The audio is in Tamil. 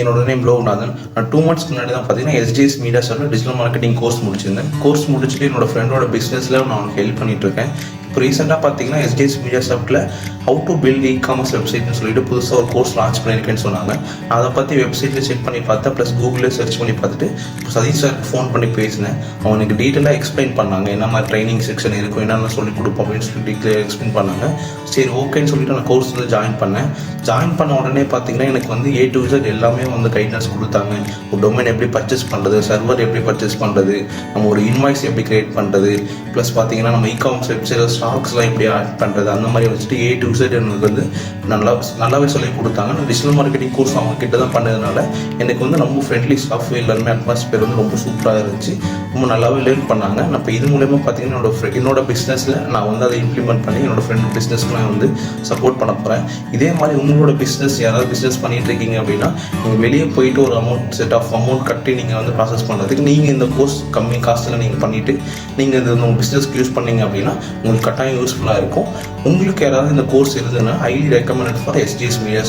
என்னோட நேம் லோகநாதன். நான் 2 months முன்னாடி தான் பார்த்தீங்கன்னா SGS மீடியா சார்ல டிஜிட்டல் மார்க்கெட்டிங் கோர்ஸ் முடிச்சிருந்தேன். கோர்ஸ் முடிச்சுட்டு என்னோட ஃப்ரெண்டோட பிஸ்னஸில் நான் அவனுக்கு ஹெல்ப் பண்ணிட்டு இருக்கேன். இப்போ ரீசெண்டாக பார்த்தீங்கன்னா SGS மீடியா சாஃப்ட்டில் ஹவு டு பில்ட் இ-காமர்ஸ் வெப்சைட்னு சொல்லிட்டு புதுசாக ஒரு கோர்ஸ் லான்ச் பண்ணியிருக்கேன்னு சொன்னாங்க. அதை பற்றி வெப்சைட்டில் செக் பண்ணி பார்த்தேன், ப்ளஸ் கூகுளில் சர்ச் பண்ணி பார்த்துட்டு சதீஷ் சாருக்கு ஃபோன் பண்ணி பேசினேன். அவனுக்கு டீட்டெயிலாக எக்ஸ்பிளைன் பண்ணாங்க, என்ன மாதிரி ட்ரைனிங் செக்ஷன் இருக்கும், என்னென்ன சொல்லிக் கொடுப்போம் அப்படின்னு சொல்லி டீட்டெயிலாக எக்ஸ்பிளைன் பண்ணாங்க. சரி ஓகேன்னு சொல்லிட்டு நான் கோர்ஸ் வந்து ஜாயின் பண்ணேன். ஜாயின் பண்ண உடனே பார்த்தீங்கன்னா எனக்கு வந்து A to Z எல்லாமே வந்து கைட்னஸ் கொடுத்தாங்க. ஒரு டொமைன் எப்படி பர்ச்சேஸ் பண்ணுறது, சர்வர் எப்படி பர்ச்சேஸ் பண்ணுறது, நம்ம ஒரு இன்வாய்ஸ் எப்படி கிரியேட் பண்ணுறது, ப்ளஸ் பார்த்தீங்கன்னா நம்ம இ-காமர்ஸ் வெப்சைட்டில் ஸ்டாக்ஸ்லாம் எப்படி ஆட் பண்ணுறது, அந்த மாதிரி வச்சுட்டு A to Z எனக்கு வந்து நல்லாவே சொல்லி கொடுத்தாங்க. நான் டிஜிட்டல் மார்க்கெட்டிங் கோர்ஸ் அவங்க கிட்ட தான் பண்ணதுனால எனக்கு வந்து ரொம்ப ஃப்ரெண்ட்லி ஸ்டாஃப், எல்லாருமே அட்மாஸ்பியர் வந்து ரொம்ப சூப்பராக இருந்துச்சு. ரொம்ப நல்லாவே லேர்ன் பண்ணாங்க. நான் இப்போ இது மூலயமா பார்த்தீங்கன்னா என்னோட பிஸ்னஸில் நான் வந்து அதை இம்ப்ளிமெண்ட் பண்ணி என்னோட ஃப்ரெண்ட் பிஸ்னஸ்க்கு நான் வந்து சப்போர்ட் பண்ண போகிறேன். இதே மாதிரி உங்களோட பிஸ்னஸ் யாராவது பிஸ்னஸ் பண்ணிட்டு இருக்கீங்க அப்படின்னா நீங்கள் வெளியே போயிட்டு ஒரு செட் ஆஃப் அமௌண்ட் கட்டி நீங்கள் வந்து ப்ராசஸ் பண்ணுறதுக்கு நீங்கள் இந்த கோர்ஸ் கம்மி காஸ்ட்டில் நீங்கள் பண்ணிவிட்டு நீங்கள் இது உங்கள் பிஸ்னஸ்க்கு யூஸ் பண்ணீங்க அப்படின்னா உங்களுக்கு கட்டாயம் யூஸ்ஃபுல்லாக இருக்கும். உங்களுக்கு யாராவது இந்த கோர்ஸ் இருந்ததுன்னா highly recommended for SGS media.